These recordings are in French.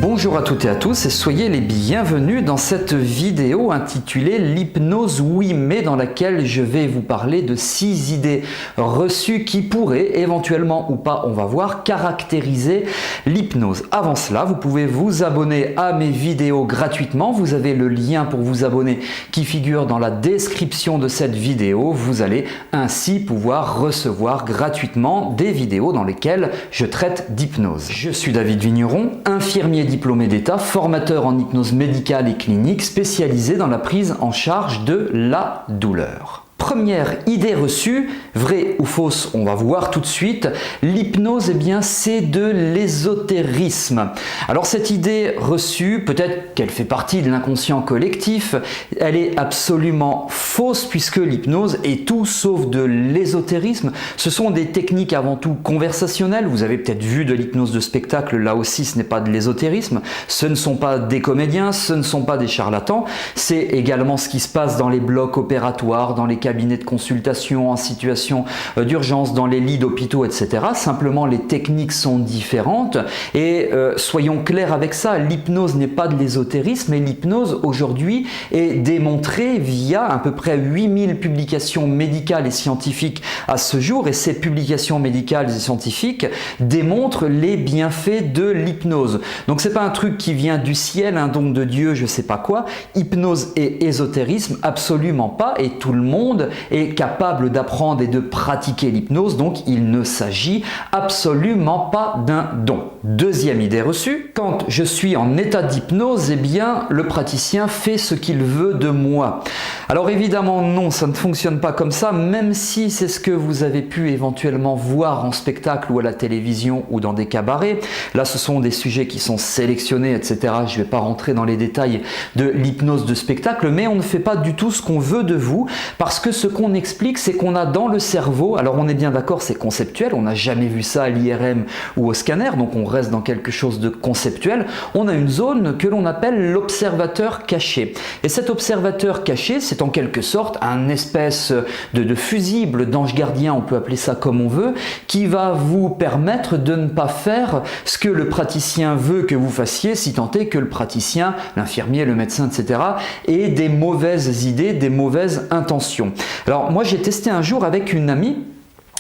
Bonjour à toutes et à tous et soyez les bienvenus dans cette vidéo intitulée l'hypnose oui mais, dans laquelle je vais vous parler de 6 idées reçues qui pourraient éventuellement ou pas, on va voir, caractériser l'hypnose. Avant cela, vous pouvez vous abonner à mes vidéos gratuitement. Vous avez le lien pour vous abonner qui figure dans la description de cette vidéo. Vous allez ainsi pouvoir recevoir gratuitement des vidéos dans lesquelles je traite d'hypnose. Je suis David Vigneron, infirmier diplômé d'État, formateur en hypnose médicale et clinique, spécialisé dans la prise en charge de la douleur. Première idée reçue, vraie ou fausse, on va voir tout de suite. L'hypnose, eh bien, c'est de l'ésotérisme. Alors cette idée reçue, peut-être qu'elle fait partie de l'inconscient collectif, elle est absolument fausse puisque l'hypnose est tout sauf de l'ésotérisme. Ce sont des techniques avant tout conversationnelles. Vous avez peut-être vu de l'hypnose de spectacle, là aussi ce n'est pas de l'ésotérisme. Ce ne sont pas des comédiens, ce ne sont pas des charlatans. C'est également ce qui se passe dans les blocs opératoires, dans les cabinets de consultation en situation d'urgence, dans les lits d'hôpitaux, etc. Simplement, les techniques sont différentes et soyons clairs avec ça, l'hypnose n'est pas de l'ésotérisme et l'hypnose aujourd'hui est démontrée via à peu près 8000 publications médicales et scientifiques à ce jour, et ces publications médicales et scientifiques démontrent les bienfaits de l'hypnose. Donc c'est pas un truc qui vient du ciel, un don de Dieu, je sais pas quoi. Hypnose et ésotérisme, absolument pas, et tout le monde est capable d'apprendre et de pratiquer l'hypnose, donc il ne s'agit absolument pas d'un don. Deuxième idée reçue, quand je suis en état d'hypnose, eh bien le praticien fait ce qu'il veut de moi. Alors évidemment non, ça ne fonctionne pas comme ça, même si c'est ce que vous avez pu éventuellement voir en spectacle ou à la télévision ou dans des cabarets. Là ce sont des sujets qui sont sélectionnés, etc. Je ne vais pas rentrer dans les détails de l'hypnose de spectacle, mais on ne fait pas du tout ce qu'on veut de vous, parce que ce qu'on explique, c'est qu'on a dans le cerveau, alors on est bien d'accord, c'est conceptuel, on n'a jamais vu ça à l'IRM ou au scanner, donc on reste dans quelque chose de conceptuel. On a une zone que l'on appelle l'observateur caché. Et cet observateur caché, c'est en quelque sorte un espèce de fusible, d'ange gardien, on peut appeler ça comme on veut, qui va vous permettre de ne pas faire ce que le praticien veut que vous fassiez, si tant est que le praticien, l'infirmier, le médecin, etc., ait des mauvaises idées, des mauvaises intentions. Alors moi j'ai testé un jour avec une amie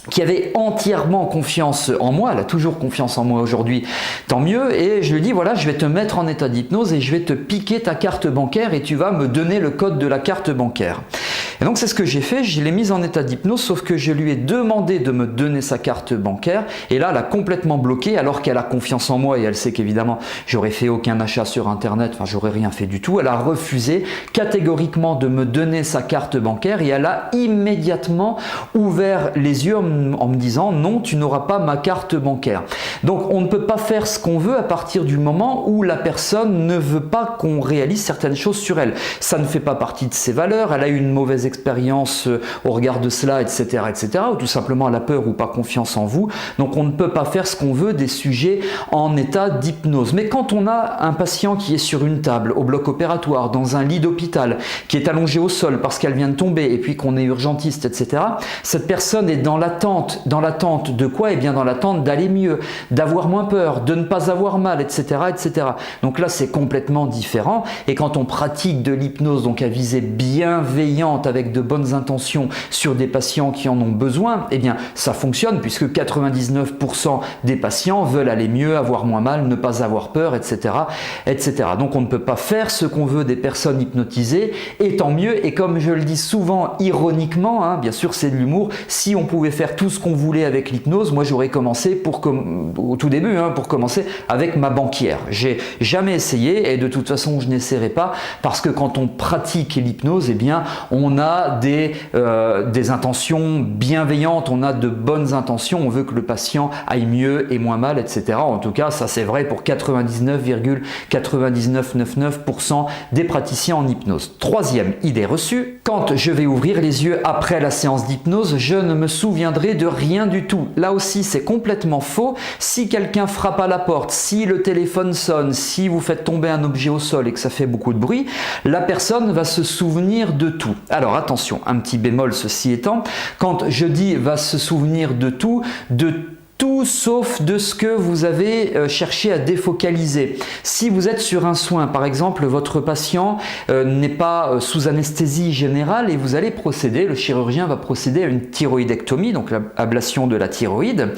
qui avait entièrement confiance en moi, elle a toujours confiance en moi aujourd'hui, tant mieux, et je lui dis voilà, je vais te mettre en état d'hypnose et je vais te piquer ta carte bancaire et tu vas me donner le code de la carte bancaire. Et donc c'est ce que j'ai fait, je l'ai mise en état d'hypnose, sauf que je lui ai demandé de me donner sa carte bancaire, et là elle a complètement bloqué, alors qu'elle a confiance en moi et elle sait qu'évidemment j'aurais fait aucun achat sur internet, enfin j'aurais rien fait du tout. Elle a refusé catégoriquement de me donner sa carte bancaire et elle a immédiatement ouvert les yeux en me disant non, tu n'auras pas ma carte bancaire. Donc on ne peut pas faire ce qu'on veut à partir du moment où la personne ne veut pas qu'on réalise certaines choses sur elle. Ça ne fait pas partie de ses valeurs, elle a eu une mauvaise expérience au regard de cela, etc., etc., ou tout simplement elle a peur ou pas confiance en vous. Donc on ne peut pas faire ce qu'on veut des sujets en état d'hypnose. Mais quand on a un patient qui est sur une table, au bloc opératoire, dans un lit d'hôpital, qui est allongé au sol parce qu'elle vient de tomber et puis qu'on est urgentiste, etc., cette personne est dans l'attente de quoi? Eh bien dans l'attente d'aller mieux, d'avoir moins peur, de ne pas avoir mal, etc., etc. Donc là c'est complètement différent, et quand on pratique de l'hypnose, donc à visée bienveillante avec de bonnes intentions sur des patients qui en ont besoin, eh bien ça fonctionne puisque 99% des patients veulent aller mieux, avoir moins mal, ne pas avoir peur, etc., etc. Donc on ne peut pas faire ce qu'on veut des personnes hypnotisées, et tant mieux. Et comme je le dis souvent ironiquement, hein, bien sûr c'est de l'humour, si on pouvait faire tout ce qu'on voulait avec l'hypnose, moi j'aurais commencé au tout début, hein, pour commencer avec ma banquière. J'ai jamais essayé et de toute façon je n'essaierai pas, parce que quand on pratique l'hypnose, eh bien on a des intentions bienveillantes, on a de bonnes intentions, on veut que le patient aille mieux et moins mal, etc. En tout cas, ça c'est vrai pour 99,9999% des praticiens en hypnose. Troisième idée reçue, quand je vais ouvrir les yeux après la séance d'hypnose, je ne me souviendrai de rien du tout. Là aussi, c'est complètement faux. Si quelqu'un frappe à la porte, si le téléphone sonne, si vous faites tomber un objet au sol et que ça fait beaucoup de bruit, la personne va se souvenir de tout. Alors attention, un petit bémol ceci étant, quand je dis va se souvenir de tout, de tout sauf de ce que vous avez cherché à défocaliser. Si vous êtes sur un soin, par exemple, votre patient n'est pas sous anesthésie générale et vous allez procéder, le chirurgien va procéder à une thyroïdectomie, donc l'ablation de la thyroïde,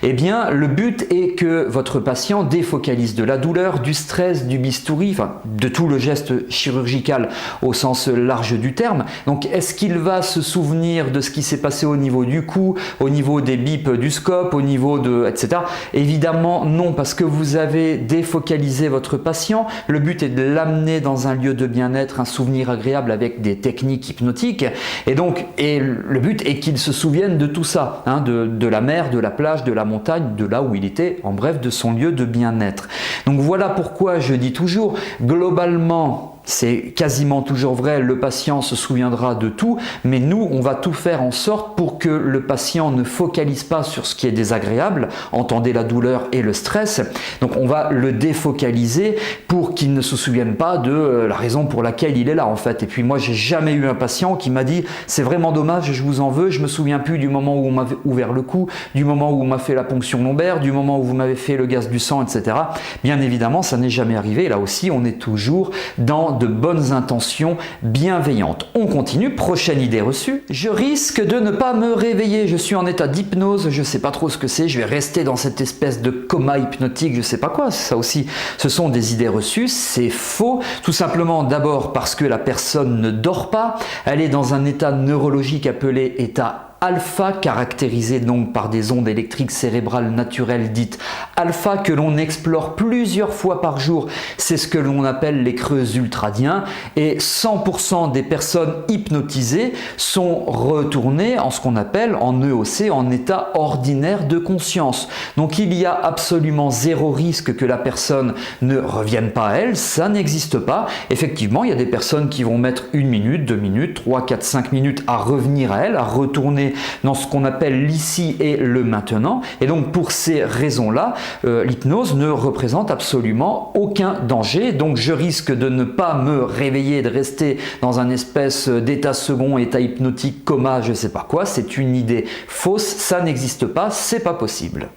eh bien le but est que votre patient défocalise de la douleur, du stress, du bistouri, enfin de tout le geste chirurgical au sens large du terme. Donc est-ce qu'il va se souvenir de ce qui s'est passé au niveau du cou, au niveau des bips du scope, au niveau etc. Évidemment non, parce que vous avez défocalisé votre patient. Le but est de l'amener dans un lieu de bien-être, un souvenir agréable avec des techniques hypnotiques. Et le but est qu'il se souvienne de tout ça, hein, de la mer, de la plage, de la montagne, de là où il était, en bref, de son lieu de bien-être. Donc voilà pourquoi je dis toujours, globalement, c'est quasiment toujours vrai, le patient se souviendra de tout, mais nous, on va tout faire en sorte pour que le patient ne focalise pas sur ce qui est désagréable, entendez la douleur et le stress, donc on va le défocaliser pour qu'il ne se souvienne pas de la raison pour laquelle il est là en fait. Et puis moi, j'ai jamais eu un patient qui m'a dit « c'est vraiment dommage, je vous en veux, je me souviens plus du moment où on m'a ouvert le cou, du moment où on m'a fait la ponction lombaire, du moment où vous m'avez fait le gaz du sang, etc. » Bien évidemment, ça n'est jamais arrivé, là aussi, on est toujours dans de bonnes intentions bienveillantes. On continue, prochaine idée reçue. Je risque de ne pas me réveiller, je suis en état d'hypnose, je ne sais pas trop ce que c'est, je vais rester dans cette espèce de coma hypnotique, je ne sais pas quoi, ça aussi, ce sont des idées reçues, c'est faux, tout simplement d'abord parce que la personne ne dort pas, elle est dans un état neurologique appelé état alpha, caractérisé donc par des ondes électriques cérébrales naturelles dites alpha que l'on explore plusieurs fois par jour. C'est ce que l'on appelle les creux ultradiens et 100% des personnes hypnotisées sont retournées en ce qu'on appelle en EOC, en état ordinaire de conscience. Donc il y a absolument zéro risque que la personne ne revienne pas à elle, ça n'existe pas. Effectivement, il y a des personnes qui vont mettre 1 minute, 2 minutes, 3, 4, 5 minutes à revenir à elle, à retourner dans ce qu'on appelle l'ici et le maintenant. Et donc pour ces raisons-là, l'hypnose ne représente absolument aucun danger. Donc je risque de ne pas me réveiller, de rester dans un espèce d'état second, état hypnotique, coma, je ne sais pas quoi. C'est une idée fausse, ça n'existe pas, c'est pas possible.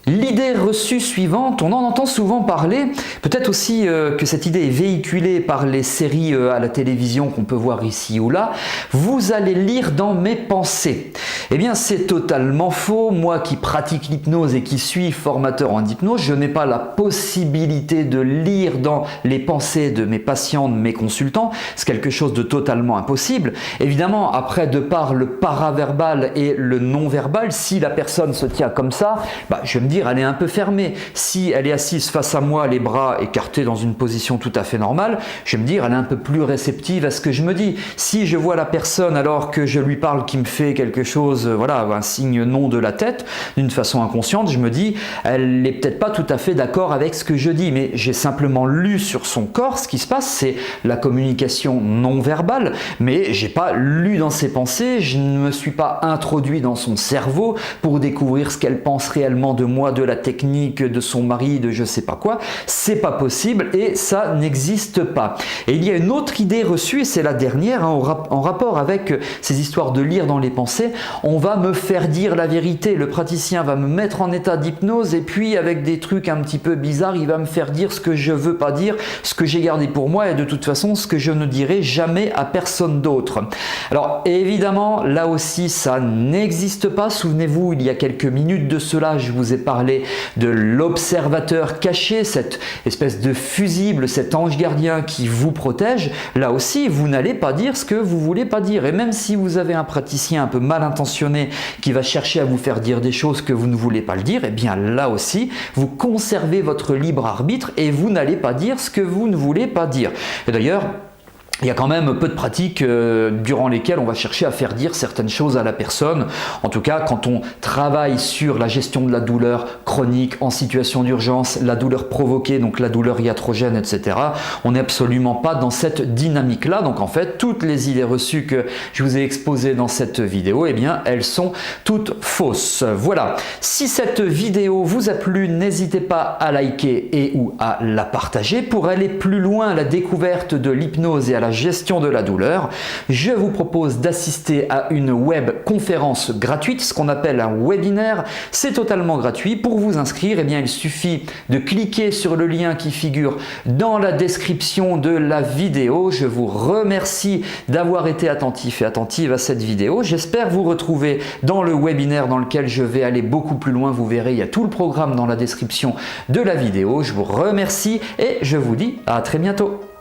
L'idée reçue suivante, on en entend souvent parler, peut-être aussi que cette idée est véhiculée par les séries à la télévision qu'on peut voir ici ou là. Vous allez lire dans mes pensées. Eh bien c'est totalement faux. Moi qui pratique l'hypnose et qui suis formateur en hypnose, je n'ai pas la possibilité de lire dans les pensées de mes patients, de mes consultants. C'est quelque chose de totalement impossible. Évidemment, après, de par le paraverbal et le non-verbal, si la personne se tient comme ça, je vais me dire elle est un peu fermée. Si elle est assise face à moi, les bras écartés dans une position tout à fait normale, je vais me dire elle est un peu plus réceptive à ce que je me dis. Si je vois la personne alors que je lui parle qui me fait quelque chose, voilà, un signe non de la tête, d'une façon inconsciente, je me dis elle n'est peut-être pas tout à fait d'accord avec ce que je dis, mais j'ai simplement lu sur son corps ce qui se passe, c'est la communication non verbale, mais j'ai pas lu dans ses pensées, je ne me suis pas introduit dans son cerveau pour découvrir ce qu'elle pense réellement de moi, de la technique, de son mari, de je sais pas quoi. C'est pas possible et ça n'existe pas. Et il y a une autre idée reçue, et c'est la dernière, en rapport avec ces histoires de lire dans les pensées. On va me faire dire la vérité, le praticien va me mettre en état d'hypnose et puis avec des trucs un petit peu bizarres, il va me faire dire ce que je veux pas dire, ce que j'ai gardé pour moi et de toute façon ce que je ne dirai jamais à personne d'autre. Alors évidemment, là aussi ça n'existe pas. Souvenez-vous, il y a quelques minutes de cela, je vous ai parlé de l'observateur caché, cette espèce de fusible, cet ange gardien qui vous protège. Là aussi, vous n'allez pas dire ce que vous voulez pas dire. Et même si vous avez un praticien un peu mal intentionné qui va chercher à vous faire dire des choses que vous ne voulez pas le dire, eh bien là aussi, vous conservez votre libre arbitre et vous n'allez pas dire ce que vous ne voulez pas dire. Et d'ailleurs, il y a quand même peu de pratiques durant lesquelles on va chercher à faire dire certaines choses à la personne. En tout cas, quand on travaille sur la gestion de la douleur chronique en situation d'urgence, la douleur provoquée, donc la douleur iatrogène, etc., on n'est absolument pas dans cette dynamique-là. Donc en fait, toutes les idées reçues que je vous ai exposées dans cette vidéo, eh bien, elles sont toutes fausses. Voilà. Si cette vidéo vous a plu, n'hésitez pas à liker et ou à la partager pour aller plus loin à la découverte de l'hypnose et à la gestion de la douleur. Je vous propose d'assister à une web conférence gratuite, ce qu'on appelle un webinaire. C'est totalement gratuit. Pour vous inscrire, eh bien, il suffit de cliquer sur le lien qui figure dans la description de la vidéo. Je vous remercie d'avoir été attentif et attentive à cette vidéo. J'espère vous retrouver dans le webinaire dans lequel je vais aller beaucoup plus loin. Vous verrez, il y a tout le programme dans la description de la vidéo. Je vous remercie et je vous dis à très bientôt.